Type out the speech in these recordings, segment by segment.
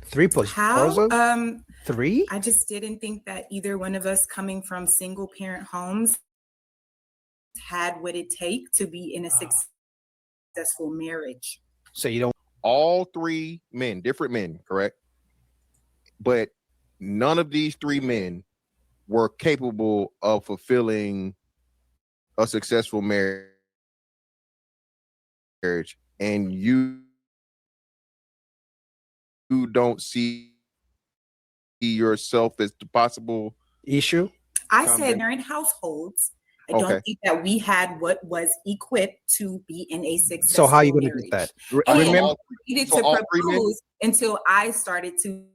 Three How? proposals? Three? I just didn't think that either one of us coming from single parent homes had what it take to be in a successful marriage. So you don't. All three men, different men, correct? But none of these three men were capable of fulfilling a successful marriage, and you don't see yourself as the possible Issue? I said parent households. I don't think that we had what was equipped to be in a successful So how are you going to marriage. do that? And Remember, I needed to propose until I started to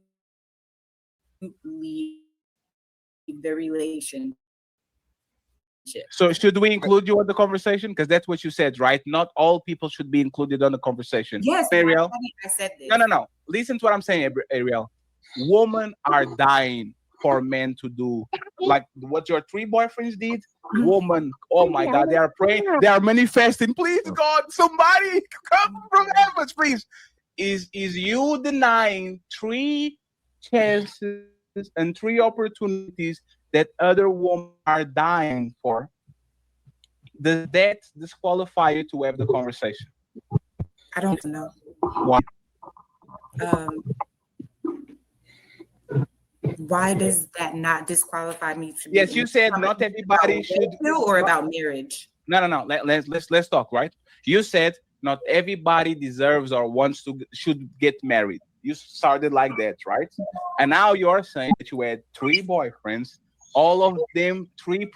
leave the relationship. So should we include you in the conversation? Because that's what you said, right? Not all people should be included on the conversation. Yes, Ariel. I said this. No. Listen to what I'm saying, Ariel. Women are dying for men to do like what your three boyfriends did. Woman, oh my God, they are praying, they are manifesting. Please, God, somebody come from heavens, please. Is you denying three chances and three opportunities that other women are dying for? Does that disqualify you to have the conversation? I don't know. Why? Why does that not disqualify me? Yes, you said not everybody should. Or about marriage. No. Let's talk, right? You said not everybody deserves or should get married. You started like that, right? And now you're saying that you had three boyfriends, all of them three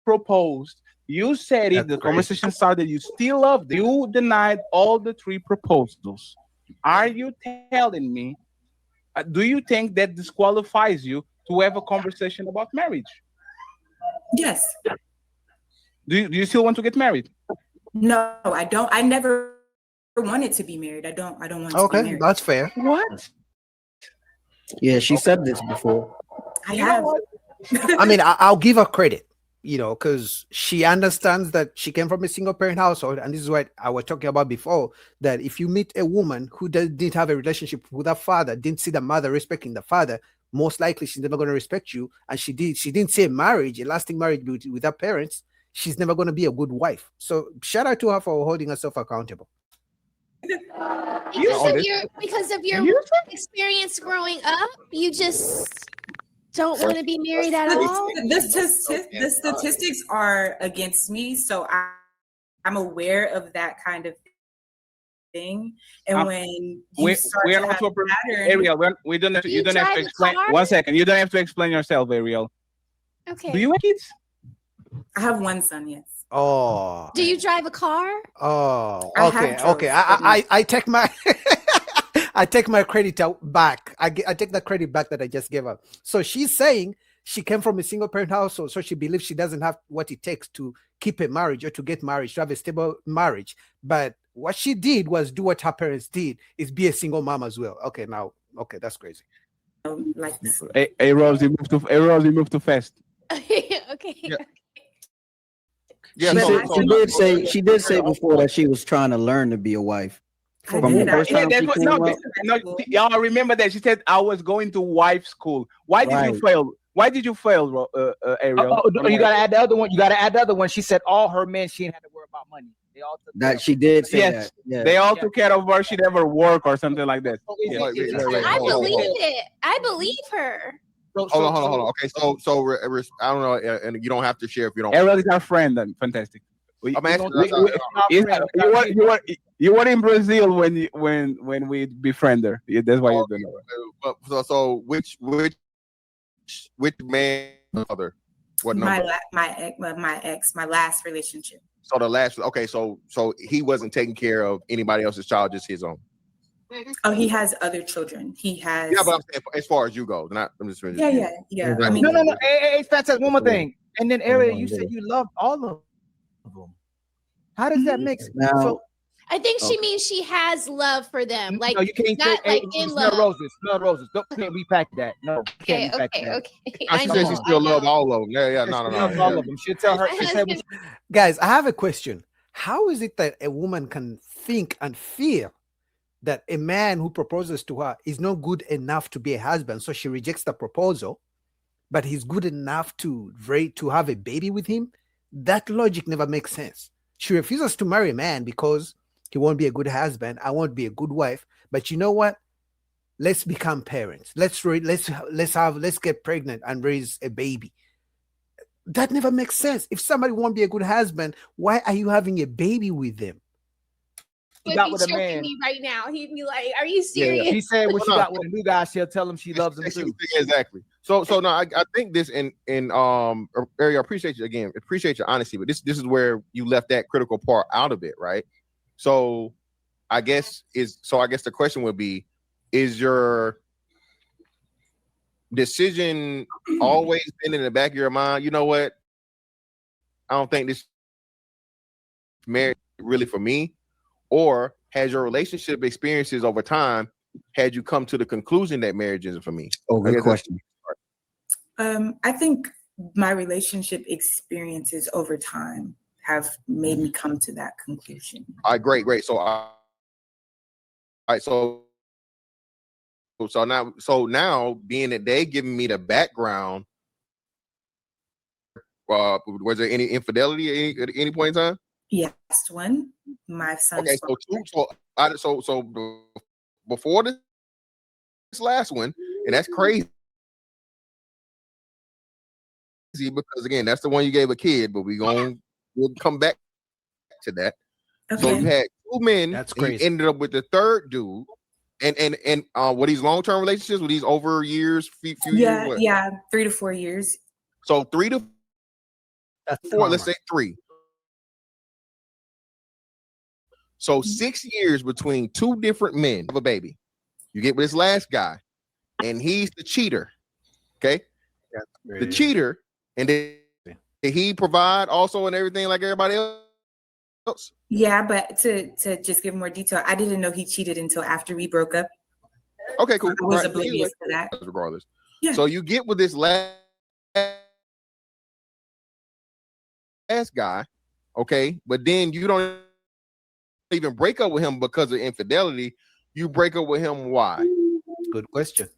proposed. You said it. The conversation started. You still loved them. You denied all the three proposals. Are you telling me? Do you think that disqualifies you to have a conversation about marriage? Yes. Do you still want to get married? No, I don't. I never wanted to be married. I don't want to be married. Okay, that's fair. What? Yeah, she said this before. I have. I mean, I'll give her credit, because she understands that she came from a single parent household. And this is what I was talking about before, that if you meet a woman who didn't have a relationship with her father, didn't see the mother respecting the father, most likely she's never going to respect you. And she didn't say marriage, a lasting marriage with her parents. She's never going to be a good wife. So shout out to her for holding herself accountable. Because of your experience growing up, you just don't want to be married at all. The statistics are against me, so I'm aware of that kind of thing. And when you start to have a pattern, Ariel, you don't have to explain. 1 second, you don't have to explain yourself, Ariel. Okay. Do you have kids? I have one son. Yes. Oh. Do you drive a car? Oh. Okay. I take my I take my credit back. I take the credit back that I just gave her. So she's saying she came from a single parent household, so she believes she doesn't have what it takes to keep a marriage or to get married, to have a stable marriage. But what she did was do what her parents did, is be a single mom as well. Okay, that's crazy. Hey, Rose, you moved too fast. Okay. Yeah. She did say before that she was trying to learn to be a wife. From the first time y'all remember that she said I was going to wife school. Why did you fail? Why did you fail, Ariel? You gotta add the other one. You gotta add the other one. She said all her men, she didn't have to worry about money. They all took that she did say that. Yeah. They all took care of her. She never work or something like that. I believe it. I believe her. Hold on. Okay, so I don't know, and you don't have to share if you don't. Ariel is our friend. Then fantastic. I'm asking. You were in Brazil when we befriend her. Yeah, that's why you're doing it. So which man other? What number? My ex, my last relationship. So the last. Okay, so he wasn't taking care of anybody else's child, just his own. Oh, he has other children. He has. Yeah, but I'm saying as far as you go, I'm just. Yeah. I mean, no. Hey, Fat says one more thing. And then Ariel, you said you loved all of them. How does that make sense? So, I think she means she has love for them. Like, no, you can't not say, like in love. Smell roses. Can't repack that. No. Okay. She says she still loves all of them. Yeah. No. All of them. She'll tell her. Guys, I have a question. How is it that a woman can think and feel that a man who proposes to her is not good enough to be a husband, so she rejects the proposal, but he's good enough to have a baby with him. That logic never makes sense. She refuses to marry a man because he won't be a good husband. I won't be a good wife. But you know what? Let's become parents. Let's get pregnant and raise a baby. That never makes sense. If somebody won't be a good husband, why are you having a baby with them? He got with a man me right now. He'd be like, "Are you serious?" Yeah. He said when she got with a new guy, she'll tell him she loves him too. Exactly. So no, I think this in Ariel, I appreciate you again. Appreciate your honesty, but this is where you left that critical part out of it, right? So I guess the question would be, is your decision always been in the back of your mind? You know what? I don't think this marriage really for me. Or has your relationship experiences over time had you come to the conclusion that marriage isn't for me? Oh, good question. I think my relationship experiences over time have made me come to that conclusion. All right, great. So, now being that they giving me the background, was there any infidelity at any point in time? Yes, one. My son. Okay, so before this last one, and that's crazy because again, that's the one you gave a kid, but we'll come back to that. Okay. So you had two men. That's crazy. You ended up with the third dude, and were these long-term relationships? Were these over years? Few years? Yeah, 3 to 4 years. So 3 to 4. Let's say 3. So 6 years between two different men of a baby. You get with this last guy, and he's the cheater. Okay, the cheater, and then did he provide also and everything like everybody else? Yeah, but to just give more detail, I didn't know he cheated until after we broke up. Okay, cool. I was oblivious to that. Regardless, yeah. So you get with this last guy, okay, but then you don't even break up with him because of infidelity. You break up with him. Why? Good question.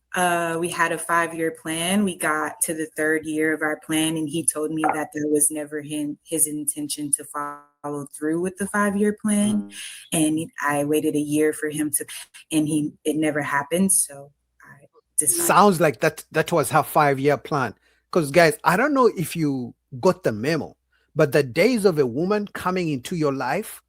We had a 5-year plan. We got to the 3rd year of our plan, and he told me that there was never his intention to follow through with the 5-year plan. And I waited a year for him to, and it never happened. So I decided. Sounds like that was her 5-year plan. Because guys, I don't know if you got the memo, but the days of a woman coming into your life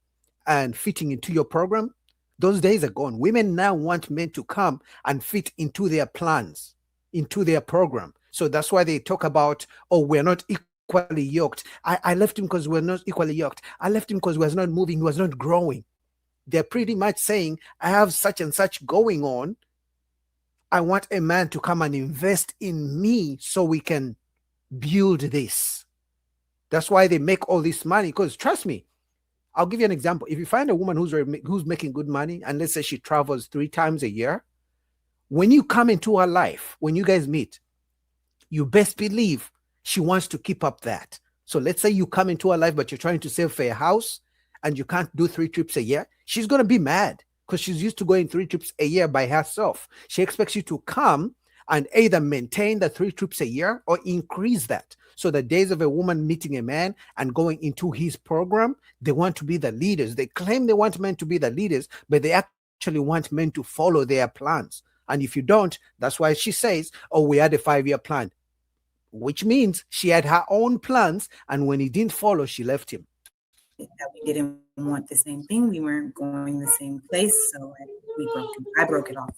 and fitting into your program, those days are gone. Women now want men to come and fit into their plans, into their program. So that's why they talk about, oh, we're not equally yoked. I left him because we're not equally yoked. I left him because he was not moving, he was not growing. They're pretty much saying, I have such and such going on. I want a man to come and invest in me so we can build this. That's why they make all this money. Because trust me, I'll give you an example. If you find a woman who's making good money, and let's say she travels 3 times a year, when you come into her life, when you guys meet, you best believe she wants to keep up that. So let's say you come into her life, but you're trying to save for a house and you can't do 3 trips a year. She's going to be mad because she's used to going 3 trips a year by herself. She expects you to come and either maintain the 3 trips a year or increase that. So the days of a woman meeting a man and going into his program, they want to be the leaders. They claim they want men to be the leaders, but they actually want men to follow their plans. And if you don't, that's why she says, oh, we had a 5-year plan, which means she had her own plans. And when he didn't follow, she left him. That we didn't want the same thing. We weren't going the same place. So I broke it off.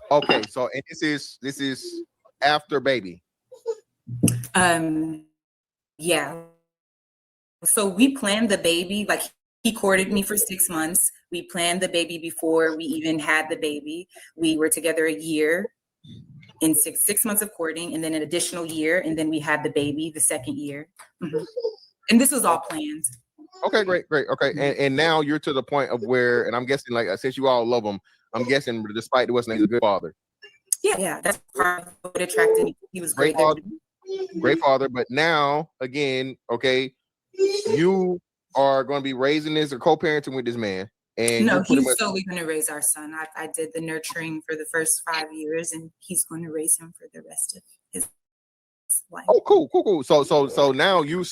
Okay. So, and this is after baby. Yeah. So we planned the baby, like he courted me for 6 months. We planned the baby before we even had the baby. We were together a year in six months of courting, and then an additional year, and then we had the baby the 2nd year. Mm-hmm. And this was all planned. Okay, great. Okay. And now you're to the point of where, and I'm guessing, like, since you all love him, I'm guessing despite it wasn't, he's a good father. Yeah, that's part of what attracted me. He was great. Great father, but now again, okay, you are going to be raising this or co-parenting with this man. And No, you pretty he's much solely going to raise our son. I did the nurturing for the first 5 years, and he's going to raise him for the rest of his life. oh cool. So now you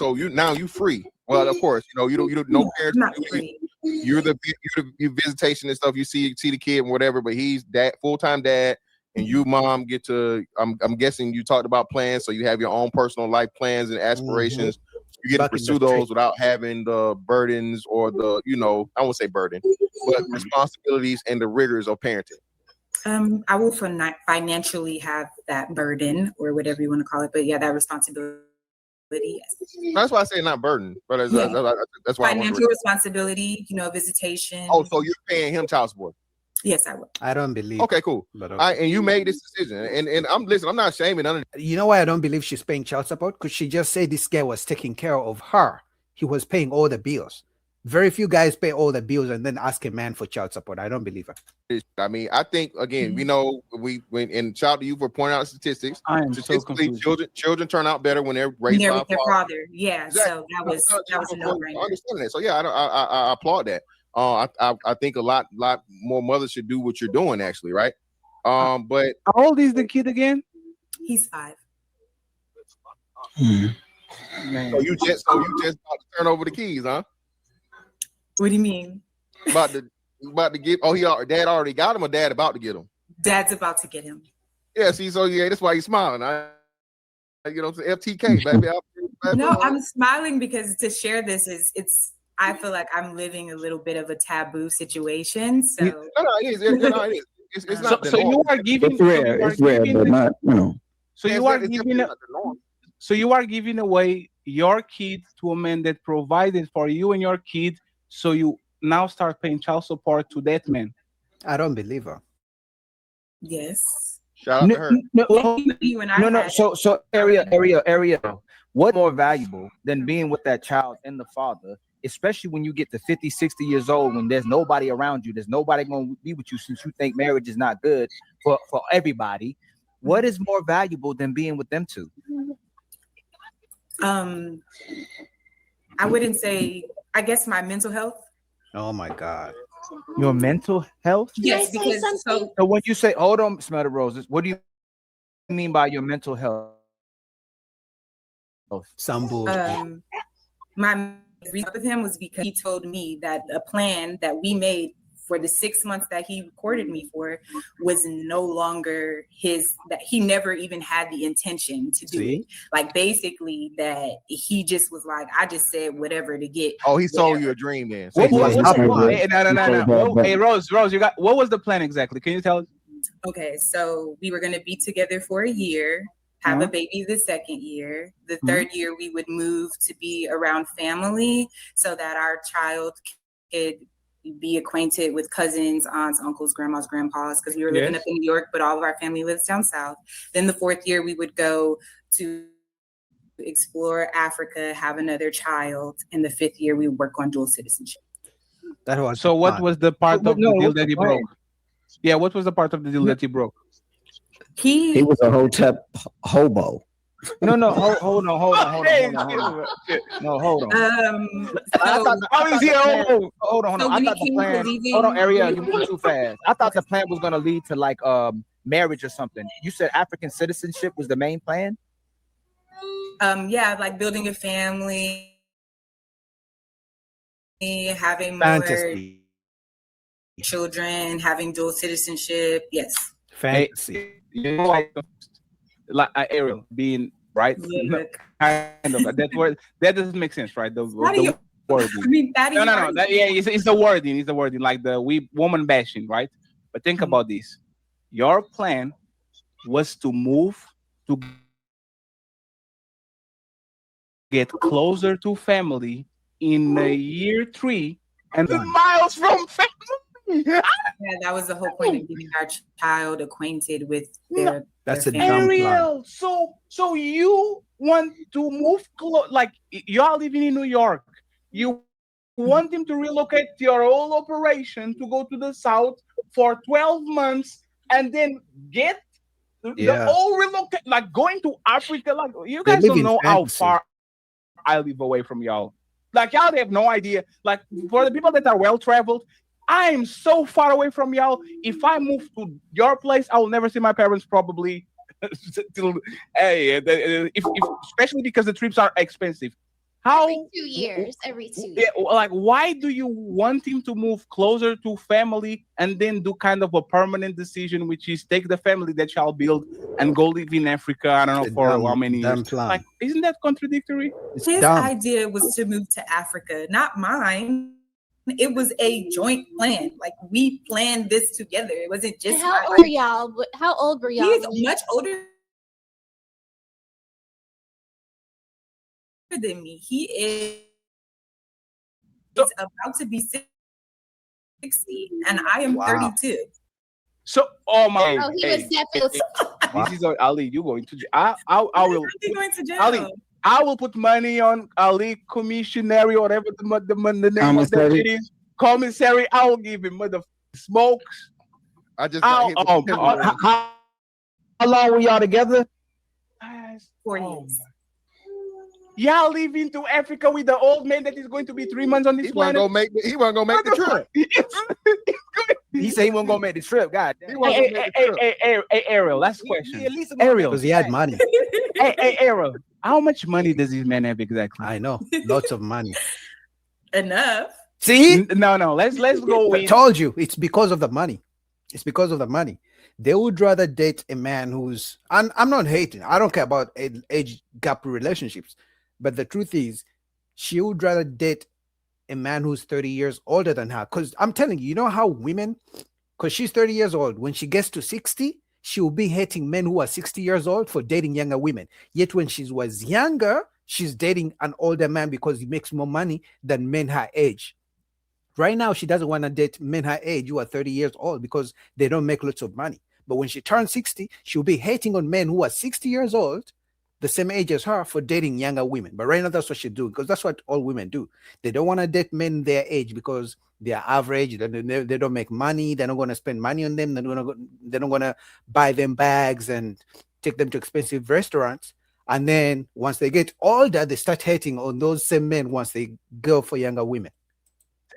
free. Well, of course, you don't no No, parents. I'm not free. You're the visitation and stuff. You see the kid and whatever, but he's dad, full-time dad, and you mom get to. I'm guessing you talked about plans, so you have your own personal life plans and aspirations. You get to Back in pursue the those street. without having the burdens or the I won't say burden, but responsibilities and the rigors of parenting. I will financially have that burden or whatever you want to call it, but yeah, that responsibility. Yes. That's why I say not burden, but that's why I Financial responsibility, visitation. Oh, so you're paying him child support? Yes, I will. I don't believe. Okay, cool. But All right, and you made this decision, and I'm not shaming none of you know why I don't believe she's paying child support? Because she just said this guy was taking care of her. He was paying all the bills. Very few guys pay all the bills and then ask a man for child support. I don't believe her. I mean, I think again, we know when shout out to you for pointing out statistics. I am so Statistically, confused. children turn out better when they're raised They're by with their father. Yeah. Exactly. So that was a I no-brainer. understand that. So yeah, I applaud that. I think a lot more mothers should do what you're doing, actually, right? But How old is the kid again? He's 5. Man. so you just about to turn over the keys, huh? What do you mean? About to give. Oh, dad already got him, or dad about to get him? Dad's about to get him. Yeah. See, so yeah, that's why you're smiling. I'm saying, FTK, baby. No, I'm smiling because to share this I feel like I'm living a little bit of a taboo situation. So No, it is. It is. It's not. So you are giving. It's rare. It's rare, but not. So you are giving. So you are giving away your kid to a man that provided for you and your kid. So you now start paying child support to that man. I don't believe her. yes. Shout out to her. No. So area. What more valuable than being with that child and the father, especially when you get to 50, 60 years old, when there's nobody around you, there's nobody going to be with you since you think marriage is not good for everybody. What is more valuable than being with them two? I wouldn't say, I guess my mental health. Oh my God. Your mental health? Yes, Can I say because something? So when you say, hold on, Smell the Roses, what do you mean by your mental health? Some bullshit. my reason with him was because he told me that a plan that we made for the 6 months that he courted me for was no longer that he never even had the intention to do it. Like basically that he just was like, I just said whatever to get. Oh, he sold you a dream then. What was Yeah, the he plan? said No. that. Hey, Rose, you got what was the plan exactly? Can you tell us? Okay, so we were going to be together for a year, have a baby the second year. The third year we would move to be around family so that our child could be acquainted with cousins, aunts, uncles, grandmas, grandpas, because we were living up in New York, but all of our family lives down south. Then the fourth year we would go to explore Africa, have another child. And the fifth year we would work on dual citizenship. That was So what was the part of the deal what's that the he plan? broke? Yeah, what was the part of the deal that he broke? He was a hotep hobo. No, hold on. No, hold on. I thought hold on. So I when thought it the came to plan. leaving- Hold on, Ariel, you moved too fast. I thought the plan was gonna lead to like marriage or something. You said African citizenship was the main plan. Yeah, like building a family, having more fantasy. children, having dual citizenship. Yes. Fantasy. You know, like Ariel being right, Look, kind of that word that doesn't make sense, right? The wording. I mean, that is No. It's the wording. It's the wording, like the woman bashing, right? But think about this. Your plan was to move to get closer to family in year 3 and miles from family. Yeah, that was the whole point of getting our child acquainted with their. That's their a family. dumb plan. Ariel, so you want to move like y'all living in New York. You want him to relocate your whole operation to go to the south for 12 months and then get the whole relocate, like going to Africa. Like you guys don't know how far I live away from y'all. Like y'all have no idea. Like for the people that are well traveled, I am so far away from y'all. If I move to your place, I will never see my parents probably. If especially because the trips are expensive. How Every 2 years. Every 2 years. yeah, like why do you want him to move closer to family and then do kind of a permanent decision, which is take the family that shall build and go live in Africa? I don't know It's a for dumb- how many dumb years. plan. Like, isn't that contradictory? It's His dumb. idea was to move to Africa, not mine. It was a joint plan. Like we planned this together. It wasn't And just how my- old were y'all? How old were y'all? He is when you- much older than me. He is about to be 60, and I am Wow. 32. So, oh my, Oh, he was definitely. this is Ali. You going to? I will. Is he going to jail? Ali, I will put money on Ali Commissionary, whatever the name of that Commissary. shit is. Commissary. I will give him mother smokes. I just got hit with the pillow. How long were y'all together? 4 Oh years. Y'all leaving to Africa with the old man that is going to be 3 months on this He wasn't planet. gonna make. He wasn't gonna make the trip. He said he wasn't gonna make the trip. God damn. He wasn't gonna make the trip. Hey, Ariel, last He question. at least Ariel, Because he had money. hey, Ariel, how much money does this man have exactly? I know. Lots of money. Enough. See? No. Let's go I with. told you it's because of the money. It's because of the money. They would rather date a man who's, and I'm not hating. I don't care about age gap relationships. But the truth is, she would rather date a man who's 30 years older than her. Because I'm telling you, you know how women, because she's 30 years old, when she gets to 60, she will be hating men who are 60 years old for dating younger women. Yet when she was younger, she's dating an older man because he makes more money than men her age. Right now, she doesn't want to date men her age who are 30 years old because they don't make lots of money. But when she turns 60, she'll be hating on men who are 60 years old, the same age as her, for dating younger women. But right now, that's what she's doing, because that's what all women do. They don't want to date men their age because they're average. They don't make money. They're not going to spend money on them. They're not going to buy them bags and take them to expensive restaurants. And then once they get older, they start hating on those same men once they go for younger women.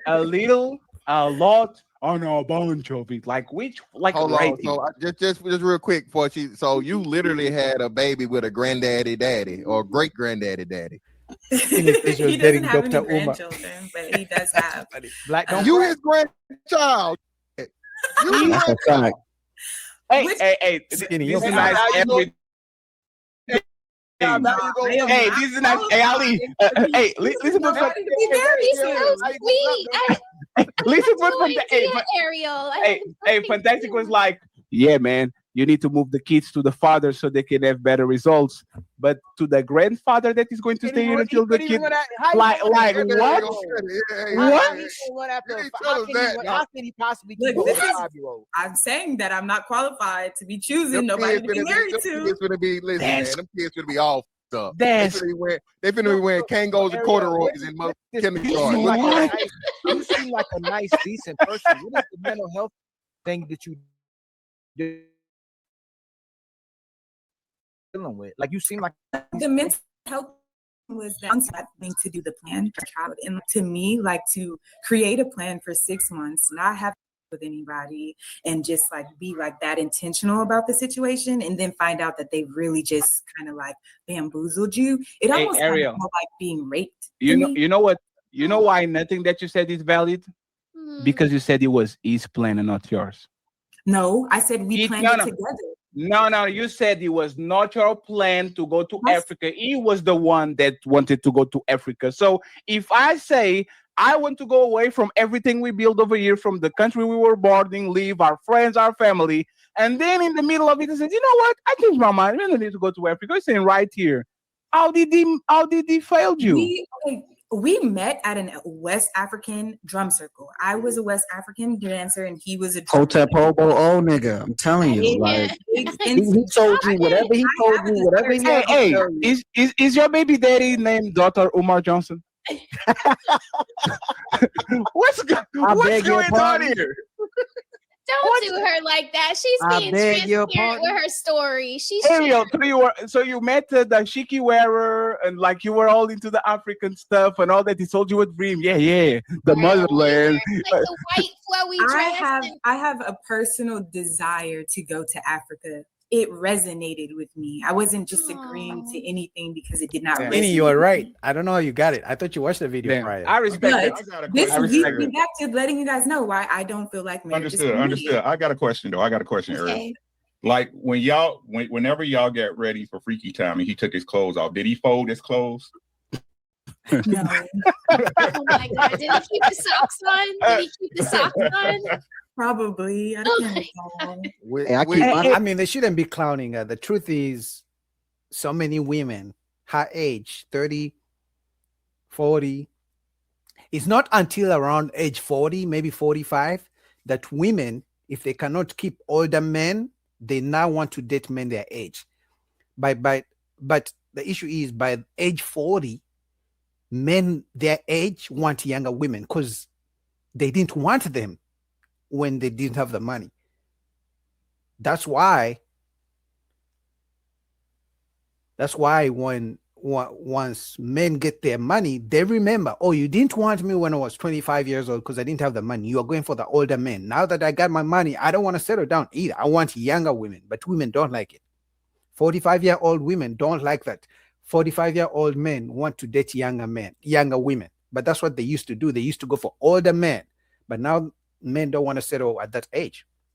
A little, a lot, or no, a bunch of it. Like which, like Hold on. rating? So just real quick, for so you literally had a baby with a granddaddy daddy or great granddaddy daddy. Individual He dating doesn't have Dr. any Uma. grandchildren, but he does have. Black don't You crack. his grandchild. You That's a fact. Hey, Which- hey, Skinny, this you're is fine. nice. Now you go- Every, Now you go- I am hey, not this is nice. Hey, Ali. Hey, listen to Not from, He's so sweet. listen I to from the. Hey, Ariel. hey, Fantastic was like, yeah, man, you need to move the kids to the father so they can have better results. But to the grandfather that is going to stay here until the kid, like what? What? How can he possibly Look, keep this a is- 5-year-old? I'm saying that I'm not qualified to be choosing Them nobody kids to be finna married them to. kids finna be, listen, man, That's- them kids finna be all f***ed up. That's- They finna be wearing Kangos and corduroys in most You kindergarten. seem like a What? nice- you seem like a nice, decent person. What is the mental health thing that you dealing with? Like you seem like The mental health was that thing to do the plan for child, and to me, like to create a plan for 6 months, not have with anybody, and just like be like that intentional about the situation, and then find out that they really just kind of like bamboozled you. It Hey, almost kind Ariel. of felt like being raped. You to know, me. you know what? You know why nothing that you said is valid? Hmm. Because you said it was his plan and not yours. No, I said we planned no, it no. together. No, you said it was not your plan to go to Yes. Africa. He was the one that wanted to go to Africa. So if I say I want to go away from everything we built over here, from the country we were born in, leave our friends, our family, and then in the middle of it, I said, you know what? I changed my mind. We don't need to go to Africa. It's saying right here. How did he fail you? We met at a West African drum circle. I was a West African dancer, and he was a drum Hotep hobo old nigga. I'm telling you, like he told you whatever he told you, whatever he Hey, had to hey, tell you. is your baby daddy named Dr. Umar Johnson? What's beg your going on pardon? here? Don't to her like that. She's I being beg your transparent with her story. She's Ariel, so you met the dashiki wearer and like you were all into the African stuff and all that. He told you a dream. Yeah, the motherland. like the white flowy dress. I have a personal desire to go to Africa. It resonated with me. I wasn't just agreeing to anything because it did not resonate. Kenny, you are right. I don't know how you got it. I thought you watched the video Damn, prior. I respect it. But this leads me back to letting you guys know why I don't feel like marriage is for me. Understood. I got a question though. Ariel. Okay. Like whenever y'all get ready for Freaky Time and he took his clothes off, did he fold his clothes? No. Oh my God. Did he keep the socks on? Did he keep the socks on? Probably. I don't know. Hey, I mean, they shouldn't be clowning her. The truth is, so many women, her age, 30, 40, it's not until around age 40, maybe 45, that women, if they cannot keep older men, they now want to date men their age. But the issue is by age 40, men their age want younger women because they didn't want them when they didn't have the money. That's why when once men get their money, they remember, oh, you didn't want me when I was 25 years old because I didn't have the money. You are going for the older men. Now that I got my money, I don't want to settle down either. I want younger women, but women don't like it. 45-year-old women don't like that. 45-year-old men want to date younger women. But that's what they used to do. They used to go for older men. But now men don't want to settle at that age.